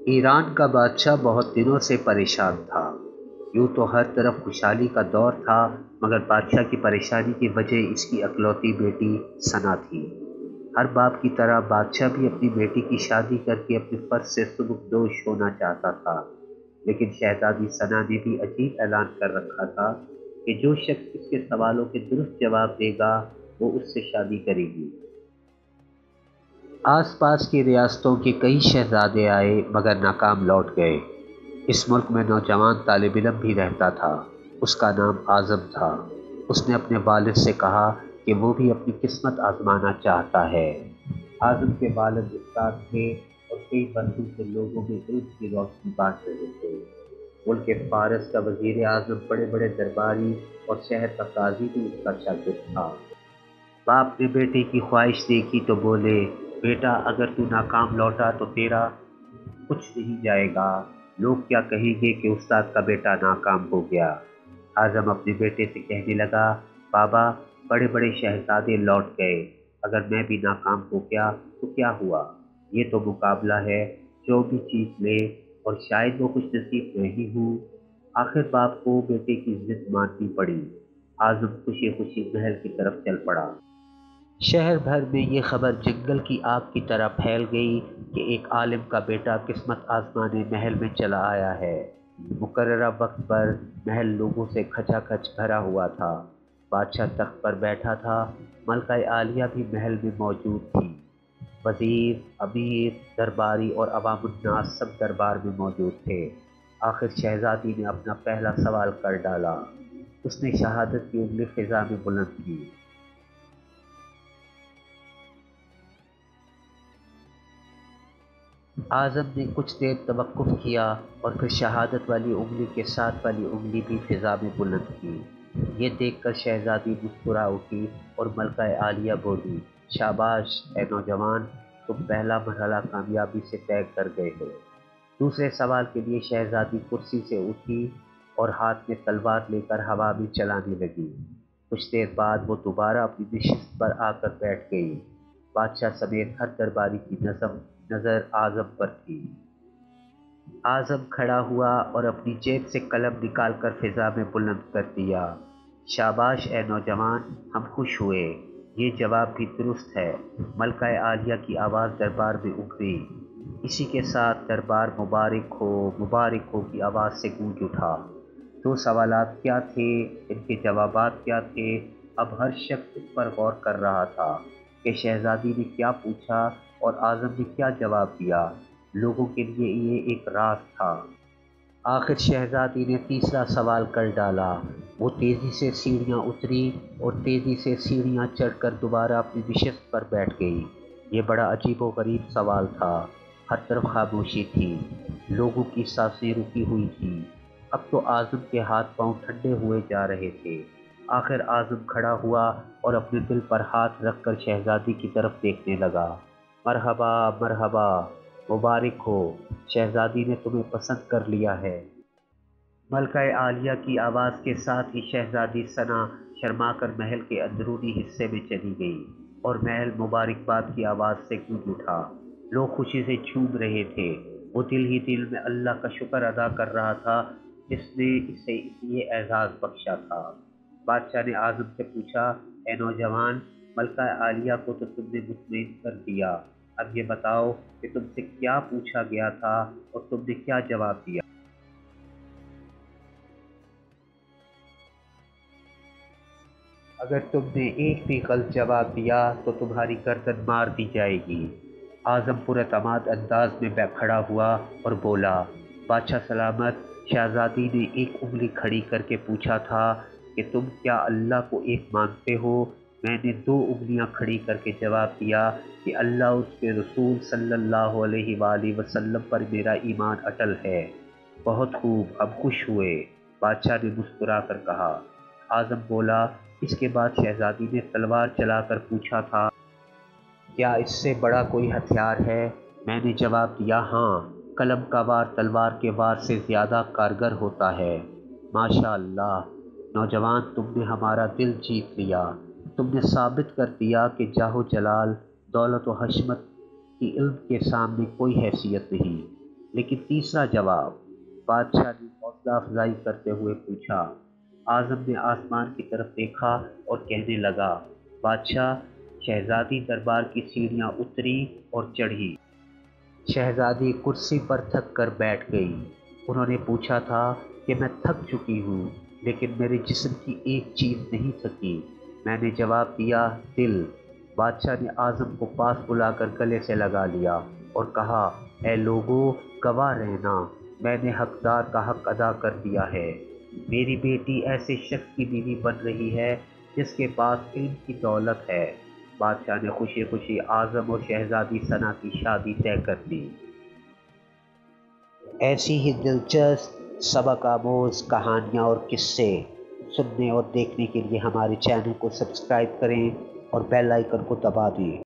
ایران کا بادشاہ بہت دنوں سے پریشان تھا۔ یوں تو ہر طرف خوشحالی کا دور تھا، مگر بادشاہ کی پریشانی کی وجہ اس کی اکلوتی بیٹی ثنا تھی۔ ہر باپ کی طرح بادشاہ بھی اپنی بیٹی کی شادی کر کے اپنے فرض سے سبکدوش ہونا چاہتا تھا، لیکن شہزادی ثنا نے بھی عجیب اعلان کر رکھا تھا کہ جو شخص اس کے سوالوں کے درست جواب دے گا وہ اس سے شادی کرے گی۔ آس پاس کی ریاستوں کے کئی شہزادے آئے مگر ناکام لوٹ گئے۔ اس ملک میں نوجوان طالب علم بھی رہتا تھا، اس کا نام اعظم تھا۔ اس نے اپنے والد سے کہا کہ وہ بھی اپنی قسمت آزمانا چاہتا ہے۔ اعظم کے والد استاد تھے اور کئی برسوں سے لوگوں میں علم کی روشنی بانٹ رہے تھے۔ ملک فارس کا وزیر اعظم، بڑے بڑے درباری اور شہر کا قاضی بھی اس کا شاگرد تھا۔ باپ نے بیٹے کی خواہش دیکھی تو بولے، بیٹا اگر تو ناکام لوٹا تو تیرا کچھ نہیں جائے گا، لوگ کیا کہیں گے کہ استاد کا بیٹا ناکام ہو گیا۔ اعظم اپنے بیٹے سے کہنے لگا، بابا بڑے بڑے شہزادے لوٹ گئے، اگر میں بھی ناکام ہو گیا تو کیا ہوا، یہ تو مقابلہ ہے، جو بھی چیز لے اور شاید وہ کچھ نصیب نہیں ہوں۔ آخر باپ کو بیٹے کی ضد ماننی پڑی۔ اعظم خوشی خوشی محل کی طرف چل پڑا۔ شہر بھر میں یہ خبر جنگل کی آگ کی طرح پھیل گئی کہ ایک عالم کا بیٹا قسمت آزمانے محل میں چلا آیا ہے۔ مقررہ وقت پر محل لوگوں سے کھچا کھچ بھرا ہوا تھا۔ بادشاہ تخت پر بیٹھا تھا، ملکہ عالیہ بھی محل میں موجود تھی۔ وزیر، امیر، درباری اور عوام الناس سب دربار میں موجود تھے۔ آخر شہزادی نے اپنا پہلا سوال کر ڈالا۔ اس نے شہادت کی انگلی فضا میں بلند کی۔ اعظم نے کچھ دیر توقف کیا اور پھر شہادت والی انگلی کے ساتھ والی انگلی بھی فضا میں بلند کی۔ یہ دیکھ کر شہزادی مسکرا اٹھی اور ملکہ عالیہ بولی، شاباش اے نوجوان، تم پہلا مرحلہ کامیابی سے طے کر گئے ہو۔ دوسرے سوال کے لیے شہزادی کرسی سے اٹھی اور ہاتھ میں تلوار لے کر ہوا میں چلانے لگی۔ کچھ دیر بعد وہ دوبارہ اپنی نشست پر آ کر بیٹھ گئی۔ بادشاہ سمیت ہر درباری کی نظر اعظم پر تھی۔ اعظم کھڑا ہوا اور اپنی جیب سے قلم نکال کر فضا میں بلند کر دیا، شاباش اے نوجوان، ہم خوش ہوئے، یہ جواب بھی درست ہے۔ ملکہ عالیہ کی آواز دربار میں اٹھی۔ اسی کے ساتھ دربار مبارک ہو کی آواز سے گونج اٹھا۔ دو سوالات کیا تھے، ان کے جوابات کیا تھے، اب ہر شخص اس پر غور کر رہا تھا کہ شہزادی نے کیا پوچھا اور اعظم نے کیا جواب دیا۔ لوگوں کے لیے یہ ایک راز تھا۔ آخر شہزادی نے تیسرا سوال کر ڈالا۔ وہ تیزی سے سیڑھیاں اتری اور تیزی سے سیڑھیاں چڑھ کر دوبارہ اپنی نشست پر بیٹھ گئی۔ یہ بڑا عجیب و غریب سوال تھا۔ ہر طرف خاموشی تھی، لوگوں کی سانسیں رکی ہوئی تھیں۔ اب تو اعظم کے ہاتھ پاؤں ٹھنڈے ہوئے جا رہے تھے۔ آخر اعظم کھڑا ہوا اور اپنے دل پر ہاتھ رکھ کر شہزادی کی طرف دیکھنے لگا۔ مرحبا مرحبا، مبارک ہو، شہزادی نے تمہیں پسند کر لیا ہے۔ ملکہ عالیہ کی آواز کے ساتھ ہی شہزادی ثنا شرما کر محل کے اندرونی حصے میں چلی گئی اور محل مبارکباد کی آواز سے گونج اٹھا۔ لوگ خوشی سے جھوم رہے تھے۔ وہ دل ہی دل میں اللہ کا شکر ادا کر رہا تھا جس نے اسے یہ اعزاز بخشا تھا۔ بادشاہ نے اعظم سے پوچھا، اے نوجوان، ملکہ عالیہ کو تو تم نے مطمئن کر دیا، اب یہ بتاؤ کہ تم سے کیا پوچھا گیا تھا اور تم نے کیا جواب دیا۔ اگر تم نے ایک بھی غلط جواب دیا تو تمہاری گردن مار دی جائے گی۔ اعظم پراعتماد انداز میں کھڑا ہوا اور بولا، بادشاہ سلامت، شہزادی نے ایک انگلی کھڑی کر کے پوچھا تھا کہ تم کیا اللہ کو ایک مانتے ہو؟ میں نے دو انگلیاں کھڑی کر کے جواب دیا کہ اللہ اور اس کے رسول صلی اللہ علیہ وآلہ وسلم پر میرا ایمان اٹل ہے۔ بہت خوب، ہم خوش ہوئے، بادشاہ نے مسکرا کر کہا۔ اعظم بولا، اس کے بعد شہزادی نے تلوار چلا کر پوچھا تھا، کیا اس سے بڑا کوئی ہتھیار ہے؟ میں نے جواب دیا، ہاں، قلم کا وار تلوار کے وار سے زیادہ کارگر ہوتا ہے۔ ماشاء اللہ، نوجوان، تم نے ہمارا دل جیت لیا۔ تم نے ثابت کر دیا کہ جاہ و جلال، دولت و حشمت کی علم کے سامنے کوئی حیثیت نہیں۔ لیکن تیسرا جواب۔ بادشاہ نے حوصلہ افزائی کرتے ہوئے پوچھا۔ اعظم نے آسمان کی طرف دیکھا اور کہنے لگا، بادشاہ، شہزادی دربار کی سیڑھیاں اتری اور چڑھی۔ شہزادی کرسی پر تھک کر بیٹھ گئی۔ انہوں نے پوچھا تھا کہ میں تھک چکی ہوں، لیکن میرے جسم کی ایک چیز نہیں تھکی۔ میں نے جواب دیا، دل۔ بادشاہ نے اعظم کو پاس بلا کر گلے سے لگا لیا اور کہا، اے لوگو، گواہ رہنا، میں نے حقدار کا حق ادا کر دیا ہے۔ میری بیٹی ایسے شخص کی بیوی بن رہی ہے جس کے پاس علم کی دولت ہے۔ بادشاہ نے خوشی خوشی اعظم اور شہزادی ثنا کی شادی طے کر دی۔ ایسی ہی دلچسپ سبق آموز کہانیاں اور قصے سننے اور دیکھنے کے لیے ہمارے چینل کو سبسکرائب کریں اور بیل آئیکن کو دبا دیں۔